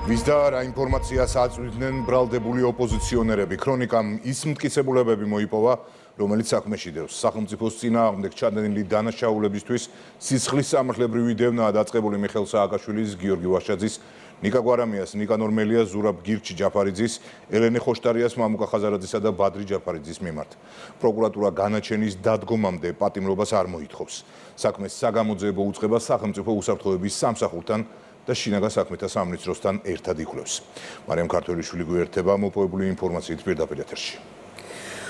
ვის და რა ინფორმაციას აწვდიდნენ ბრალდებული ოპოზიციონერები. ქრონიკამ ის მტკიცებულებები მოიპოვა, რომელიც საქმეში დევს. სახელმწიფოს წინააღმდეგ ჩადენილი დანაშაულებისთვის სისხლის სამართლებრივი დევნაა დაწყებული მიხეილ სააკაშვილის, გიორგი ვაშაძის, ნიკა გვარამიას, ნიკანორ მელიას, ზურაბ გირჩი ჯაფარიძის, ელენე ხოშტარიას, მამუკა ხაზარაძისა და ბადრი ჯაფარიძის მიმართ. პროკურატურა განაჩენის დადგომამდე პატიმრობას არ მოითხოვს. საქმეს საგამოძიებო უწყება სახელმწიფო უსაფრთხოების სამსახურთან და შინაგან საქმეთა სამინისტროსთან ერთად იკვლევს. მარიამ ქართველიშვილი გვერდება მოპოვებული ინფორმაციით პირდაპირ ეთერში.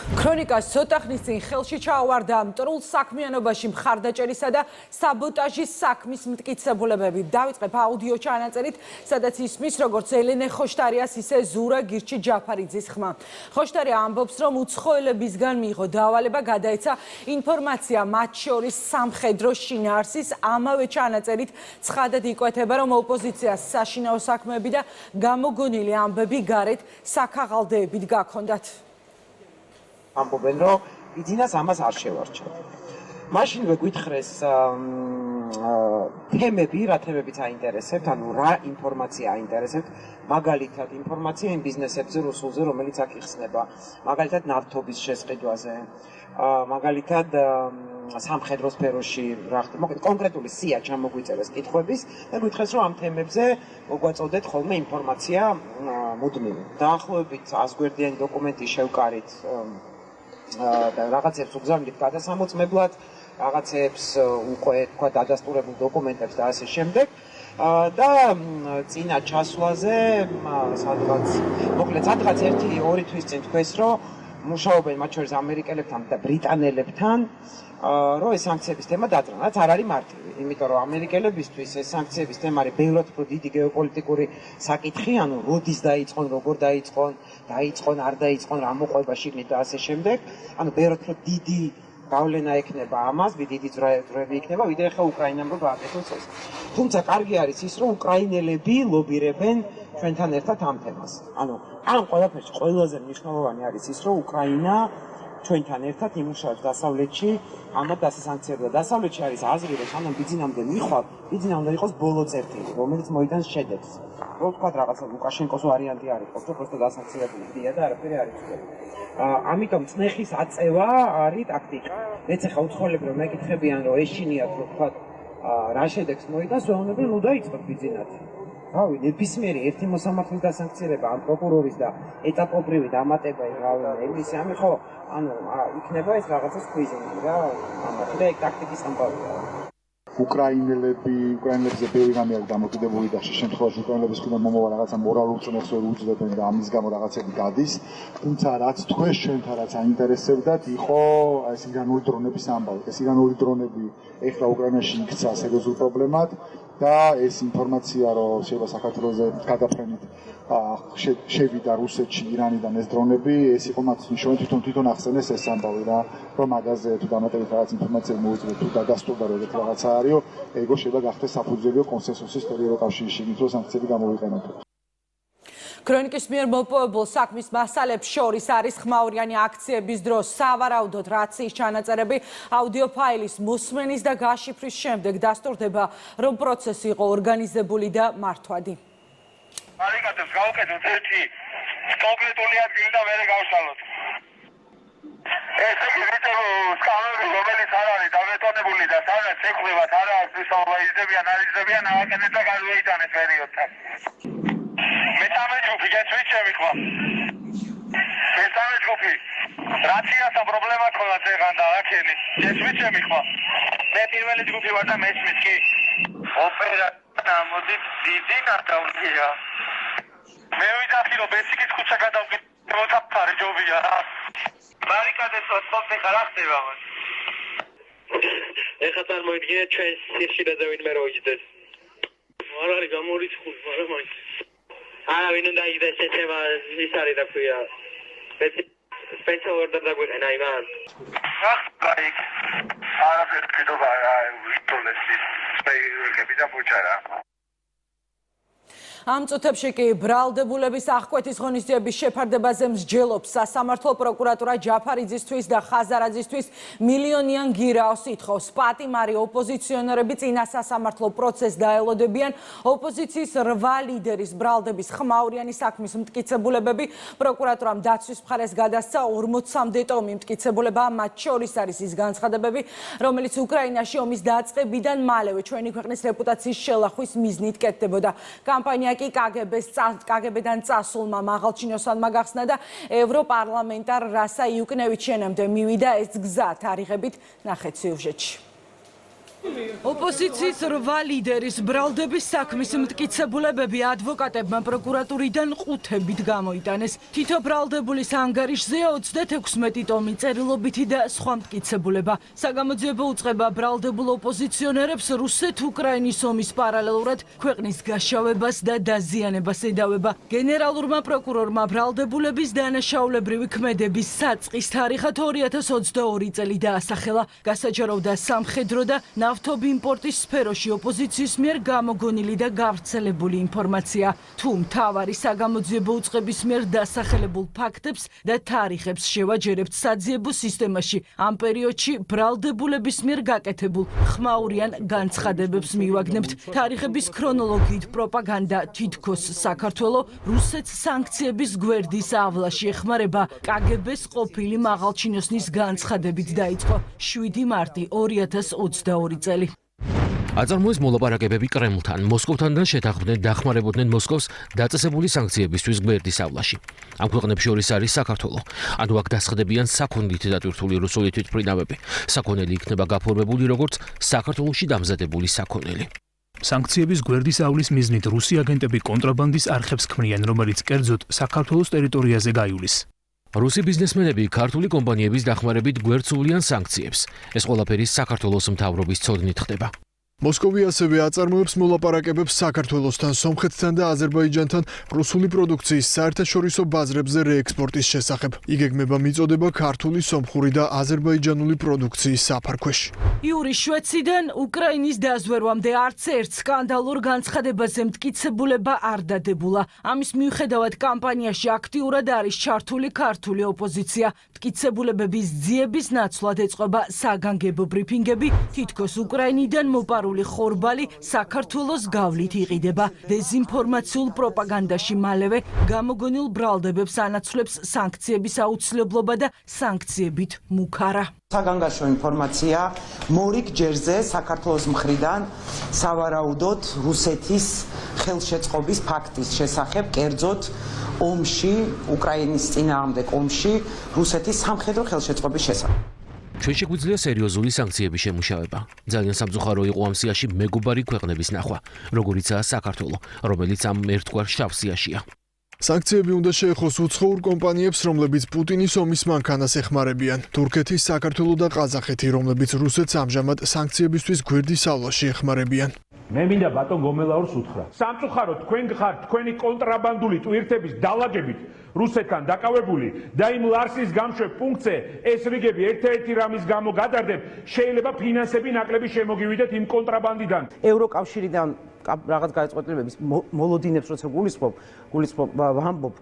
ქრონიკას ცოტა ხნის წინ ხელში ჩაუვარდა მტრულ საქმიანობაში მხარდაჭერისა და საბოტაჟის საქმის მტკიცებულებები. დავიწყებ აუდიო ჩანაწერით, სადაც ისმის როგორც ელენე ხოშტარიას, ისე ზურა გირჩი ჯაფარიძის ხმა. ხოშტარია ამბობს, რომ უცხოელებისგან მიიღო დავალება, გადაეცა ინფორმაცია მათ შორის სამხედრო შინაარსის. ამავე ჩანაწერით ცხადად იკვეთება, რომ ოპოზიციას საშინაო საქმეები და გამოგონილი ამბები გარეთ საქაღალდეებით გაქონდათ. ამბობენ, რომ იძინას ამას არ შევარჩევთ. მაშინვე გვითხრეს თემები, რა თემებიც აინტერესებთ, ანუ რა ინფორმაცია აინტერესებთ, მაგალითად ინფორმაცია იმ ბიზნესებზე რუსულზე, რომელიც აქ იხსნება, მაგალითად ნავთობის შესყიდვაზე, მაგალითად სამხედრო სფეროში რა ხდება, მოკლედ კონკრეტული სია ჩამოგვიწერეს კითხვების და გვითხრეს, რომ ამ თემებზე მოგვაწოდეთ ხოლმე ინფორმაცია მუდმივი. დაახლოებით 100 გვერდიანი დოკუმენტი შევკარით და რაღაცებს უგზავნით გადასამოწმებლად, რაღაცებს უკვე თქვა დადასტურებულ დოკუმენტებს და ასე შემდეგ. და წინა ჩასვლაზე სადღაც 1-2 თვის წინ თქვეს, რომ მუშაობენ მათ შორის ამერიკელებთან და ბრიტანელებთან, რომ ეს საანქციების თემა დაძრა, რაც არ არის მარტივი, იმიტომ რომ ამერიკელებისთვის ეს საანქციების თემა არის ბევრად უფრო დიდი გეოპოლიტიკური საკითხი, ანუ როდის დაიწყონ, როგორ დაიწყონ, არ დაიწყონ, რა მოყვება შიგნით და ასე შემდეგ. ანუ ბევრად უფრო დიდი გავლენა ექნება ამას, დიდი ძვრები იქნება, ვიდრე ხა უკრაინამ რო გააკეთოს ეს. თუმცა კარგი არის ის, რომ უკრაინელები ლობირებენ ჩვენთან ერთად ამ თემას. ანუ ამ ყველაფერში ყველაზე მნიშვნელოვანი არის ის, რომ უკრაინა ჩვენთან ერთად იმუშავებს დასავლეთში, ამათ დასასანქციებდა. დასავლეთში არის აზრი, რომ სანამ ბიძინამდე მიხვალ, ბიძინა უნდა იყოს ბოლო წერტილი, რომელიც მოიტანს შედეგს. რო ვთქვათ რაღაცა ლუკაშენკოს ვარიანტი არის, ხო, პროსტო დასანქციებული ხდია და არაფერი არ იცვლება. ამიტომ წნეხის აწევა არის ტაქტიკა. მეც ახლა უცხოელები რომ მეკითხებიან, რომ ეშინიათ, რომ ვთქვათ, რა შედეგს მოიტანს, ვეუბნები, ნუ დაიწყოთ ბიძინათ. რავი, ნებისმიერი ერთი მოსამართლის დასანქცირება, ან პროკურორის და ეტაპობრივი დამატება, იმისი ამი ხო, ანუ იქნება ეს რაღაცას ქვიზინი რა, ამათ და ტაქტიკის ამბავია. უკრაინელებზე ბევრი რამე არის დამოკიდებული და შემთხვევაში უკრაინელების კიდევ მომავალ რაღაცა მორალურ წნეხს ვერ უძლებენ და ამის გამო რაღაცები გადის. თუმცა რაც თქვენ ჩვენთან რაც აინტერესებდათ, იყო ეს ირანული დრონების ამბავი. ეს ირანული დრონები ეხლა უკრაინაში იქცა სერიოზულ პრობლემად და ეს ინფორმაცია, რომ შეიძლება საქართველოზე გადაფრენით შევიდა რუსეთში ირანიდან ეს დრონები, ეს იყო მათ მნიშვნელოვანი თვითონ ახსენეს ეს ამბავი რა, რომ მაგაზე თუ დამატებით რაღაც ინფორმაცია მოუწევთ თუ დადასტურდა რომ ეგეთი რაღაცა არისო, ეგო შეიძლება გახდეს საფუძველი კონსენსუსის თერი ევროკავშირის შიგნით რომ სანქციები გამოვიყენოთ. ქრონიკის მიერ მოპოვებულ საქმის მასალებს შორის არის ხმაურიანი აქციების დროს სავარაუდოდ რაციის ჩანაწერები, აუდიო ფაილის მოსმენის და გაშიფრის შემდეგ დასტურდება, რომ პროცესი იყო ორგანიზებული და მართვადი. არიგატებს გავუკეთოთ ერთი კონკრეტული ადგილი და მერე გავშალოთ. ეს იგი ვიწერო სკამები, რომელიც არ არის დამეტონებული და სადაც ეკვლევათ არა ისწავლა იზრდებიან, არ იზრდებიან, ავაკეთეთ და გადმოიტანეთ პერიოდთან. მესამე ჯგუფი გეცვით შემიხვა. მესამე ჯგუფი რაციასა პრობლემა ქონდა ზეგან და რაკენი. გეცვით შემიხვა. მე პირველი ჯგუფი ვარ და მესმის კი. ოპერატა მოდით დიდი კარტაულია. მე ვიდახი რომ ბესიკის ქუჩა გადავკეთოთ აფარი ჯობია რა. ბარიკადებს ვაწყობთ ეხლა რა ხდება მას? ეხლა წარმოიდგინეთ ჩვენ სიხშირეზე ვინმე რო იჯდეს. არ არის გამორიცხული, მაგრამ მაინც არა ვინ უნდა იგდეს შეცემა ის არის რა ქვია სპეციალ ორდერ დაგვეყენა იმან აი არაფერი კიდევ არ ვიტოლეს სპეიურები და პუჩარა ამ წუთებში კი ბრალდებულების აღკვეთის ღონისძიების შეფარდებაზე მსჯელობს სასამართლო პროკურატურა ჯაფარიძისთვის და ხაზარაძისთვის მილიონიან გირაოს ითხოვს. პატიმარი ოპოზიციონერები წინა სასამართლო პროცესს დაელოდებიან. ოპოზიციის 8 ლიდერის ბრალდების ხმაურიანი საქმის მტკიცებულებები პროკურატურამ დაცვის მხარეს გადასცა 40-მდე ტომი მტკიცებულება, მათ შორის არის ის განცხადებები, რომელიც უკრაინაში ომის დაწყებიდან მალევე ჩვენი ქვეყნის რეპუტაციის შელახვის მიზნით კეთდებოდა. კამპანია კი კგბ-დან წასულმა მაღალჩინოსანმა გახსნა და ევროპარლამენტარ რასა იუკნევიჩენამდე მივიდა ეს გზა. თარიღებით ნახეთ სიუჟეტში. ოპოზიციის 8 ლიდერის ბრალდების საქმის მტკიცებულებები ადვოკატებმა პროკურატურიდან 5-ებით გამოიტანეს. თითო ბრალდებულის ანგარიშზე 36 ტომი წერილობითი და სხვა მტკიცებულება. საგამოძიებო უწყება ბრალდებულ ოპოზიციონერებს რუსეთ-უკრაინის ომის პარალელურად ქვეყნის გაშავებას და დაზიანებას ედავება. გენერალურმა პროკურორმა ბრალდებულების დანაშაულებრივი ქმედების საწყის თარიღად 2022 წელი დაასახელა. გასაჯაროვდა სამხედრო და ნავთობ იმპორტის სფეროში ოპოზიციის მიერ გამოგონილი და გავრცელებული ინფორმაცია. თუ მთავარი საგამოძიებო უწყების მიერ დასახელებულ ფაქტებს და თარიღებს შევაჯერებთ საძიებო სისტემაში, ამ პერიოდში ბრალდებულების მიერ გაკეთებულ ხმაურიან განცხადებებს მივაგნებთ. თარიღების ქრონოლოგიით პროპაგანდა თითქოს საქართველო რუსეთს სანქციების გვერდის ავლაში ეხმარება. კგბ-ს ყოფილი მაღალჩინოსნის განცხადებით დაიწყო 7 მარტი 2022 წელი. აწარმოეს მოლაპარაკებები კრემლთან, მოსკოვთან და შეთანხმდნენ დახმარებოდნენ მოსკოვს დაწესებული სანქციებისთვის გვერდის ავლაში. ამ ქვეყნებს შორის არის საქართველო. ანუ აქ დასხდებიან საქონლით დატვირთული რუსული თვითმფრინავები. საქონელი იქნება გაფორმებული როგორც საქართველოში დამზადებული საქონელი. სანქციების გვერდის ავლის მიზნით რუსი აგენტები კონტრაბანდის არხებს ქმნიან, რომელიც კერძოდ საქართველოს ტერიტორიაზე გაივლის. რუსი ბიზნესმენები ქართული კომპანიების დახმარებით გვერდსუვლიან სანქციებს. ეს ყველაფერი საქართველოს მთავრობის ცოდნით ხდება. მოსკოვი ასევე აწარმოებს მოლაპარაკებებს საქართველოსთან, სომხეთთან და აზერბაიჯანთან რუსული პროდუქციის საერთაშორისო ბაზრებზე რეექსპორტის შესახებ. იგეგმება მიწოდება ქართული, სომხური და აზერბაიჯანული პროდუქციის საფარქვეში. იური შვეციდან უკრაინის დაზვერვამდე არც ერთ სკანდალურ განცხადებაზე მტკიცებულება არ დადებულა. ამის მიუხედავად კამპანიაში აქტიურად არის ჩართული ქართული ოპოზიცია. მტკიცებულებების ძიების ნაცვლად ეწყობა საგანგებო ბრიფინგები, თითქოს უკრაინიდან მოპარული ხორბალი საქართველოს გავლით იყიდება. დეზინფორმაციულ პროპაგანდაში მალევე გამოგონილ ბრალდებებს ანაცვლებს სანქციების აუცილებლობა და სანქციებით მუქარა. საგანგაშო ინფორმაცია მორიგ ჯერზე საქართველოს მხრიდან სავარაუდოდ რუსეთის ხელშეწყობის ფაქტის შესახებ, კერძოდ ომში, უკრაინის წინააღმდეგ ომში, რუსეთის სამხედრო ხელშეწყობის შესახებ. ჩვენ შეგვიძლია სერიოზული სანქციების შემუშავება. ძალიან სამწუხარო იყო ამ სიაში მეგობარი ქვეყნების ნახვა, როგორიცაა საქართველო, რომელიც ამ ერთგვარ შავ სიაშია. სანქციები უნდა შეეხოს უცხოურ კომპანიებს, რომლებიც პუტინის ომის მანქანას ეხმარებიან. თურქეთი, საქართველო და ყაზახეთი, რომლებიც რუსეთს ამჟამად სანქციებისთვის გვერდის ავლაში ეხმარებიან. მე მინდა ბატონ გომელაურს უთხრა. სამწუხაროდ თქვენ ხართ თქვენი კონტრაბანდული ტვირთების დალაგებით რუსეთთან დაკავებული და იმ ლარსის გამშვებ პუნქტზე ეს რიგები ერთ-ერთი რამის გამო გადარდებ, შეიძლება ფინანსები ნაკლები შემოგივიდეთ იმ კონტრაბანდიდან. ევროკავშირიდან რაღაც გადაწყვეტილებების მოლოდინებს როცა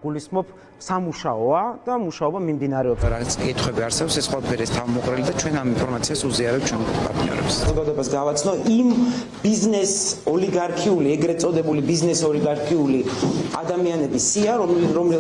გულისხმობ სამუშაოა და მუშაობა მიმდინარეობს. რაც კითხვები არსებობს, ეს ყველაფერი თავმოყრილი და ჩვენ ამ ინფორმაციას უზიარებთ ჩვენ პარტნიორებს. საზოგადოებას გავაცნო იმ ბიზნეს ოლიგარქიული, ეგრეთ წოდებული ბიზნეს ოლიგარქიული ადამიანების სია,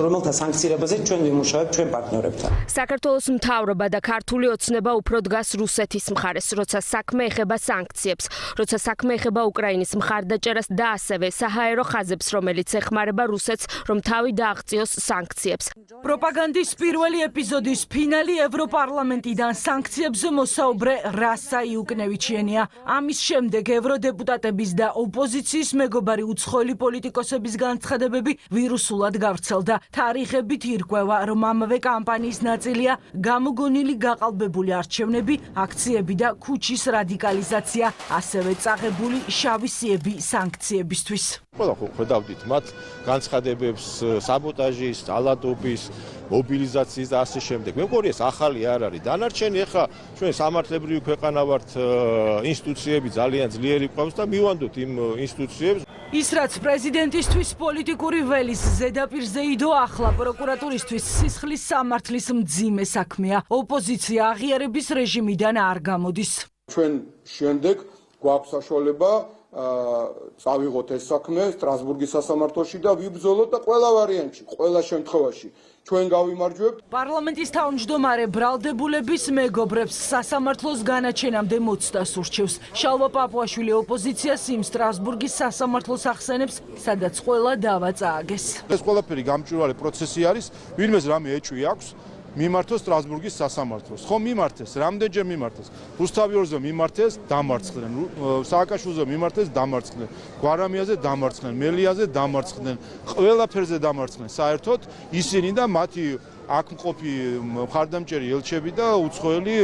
რომელთა სანქცირებაზე ჩვენ ვიმუშავებთ ჩვენ პარტნიორებთან. საქართველოს მთავრობა და ქართული ოცნება უფრო დგას რუსეთის მხარეს, როცა საქმე ეხება სანქციებს, როცა საქმე ეხება უკრაინის მხარდაჭერას და ასევე საჰაერო ხაზებს, რომელიც ეხმარება რუსეთს, რომ თავი დააღწიოს სანქციებს. პროპაგანდის პირველი ეპიზოდის ფინალი ევროპარლამენტიდან სანქციებზე მოსაუბრე რასა იუკნევიჩენია. ამის შემდეგ ევროდეპუტატების და ოპოზიციის მეგობარი უცხოელი პოლიტიკოსების განცხადებები ვირუსულად გავრცელდა. თარიღებით ირკვევა, რომ ამავე კამპანიის ნაწილია გამოგონილი გაყალბებული არჩევნები, აქციები და ქუჩის რადიკალიზაცია, ასევე წაღებული შავი სიები სანქციებისთვის. ყველა ხედავდით მათ განცხადებებს საბოტაჟის, ალადობის, მობილიზაციის და ასე შემდეგ. მე მგონი ეს ახალი არ არის. დანარჩენი ახლა ჩვენ სამართლებრივი ქვეყანა ვართ, ინსტიტუციები ძალიან ძლიერი გვყავს და მივანდოთ იმ ინსტიტუციებს ის რაც პრეზიდენტისთვის პოლიტიკური ველის ზედაპირზე იდო, ახლა პროკურატურისთვის სისხლის სამართლის მძიმე საქმეა. ოპოზიცია აღიარების რეჟიმიდან არ გამოდის. ჩვენ შემდეგ გვაქვს საშუალება წავიღოთ ეს საქმე სტრასბურგის სასამართლოში და ვიბრძოლოთ და ყველა ვარიანტში, ყველა შემთხვევაში ჩვენ გავიმარჯვებთ. პარლამენტის თავმჯდომარე ბრალდებულების მეგობრებს სასამართლოს განაჩენამდე მოცდას ურჩევს. შალვა პაპუაშვილი ოპოზიციას იმ სტრასბურგის სასამართლოს ახსენებს, სადაც ყველა დავა წააგეს. ეს ყველაფერი გამჭვირვალე პროცესი არის, ვინმეს რამე ეჭვი აქვს მიმართოს სტრასბურგის სასამართლოს. ხო მიმართეს, რამდენჯერ მიმართეს. რუსთავიორზე მიმართეს, დამარცხდნენ. სააკაშვილზე მიმართეს, დამარცხდნენ. გვარამიაზე დამარცხდნენ, მელიაზე დამარცხდნენ. ყველაფერზე დამარცხდნენ. საერთოდ ისინი და მათი აქ მყოფი მხარდამჭერი ელჩები და უცხოელი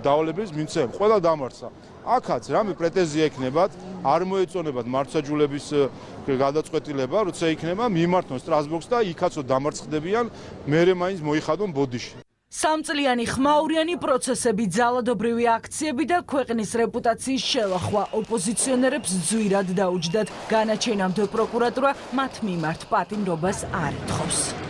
დავალების მიმცემი, ყველა დამარცხა. აქაც რამე პრეტენზია ექნებათ, არ მოეწონებათ მართლმსაჯულების გადაწყვეტილება, როცა იქნება მიმართონ სტრასბურგს და იქაცო დამარცხდებიან, მერე მაინც მოიხადონ ბოდიში. სამწლიანი ხმაურიანი პროცესები, ძალადობრივი აქციები და ქვეყნის რეპუტაციის შელახვა ოპოზიციონერებს ძვირად დაუჯდათ. განაჩენამდე პროკურატურა მათ მიმართ პატიმრობას არ ეთხოვს.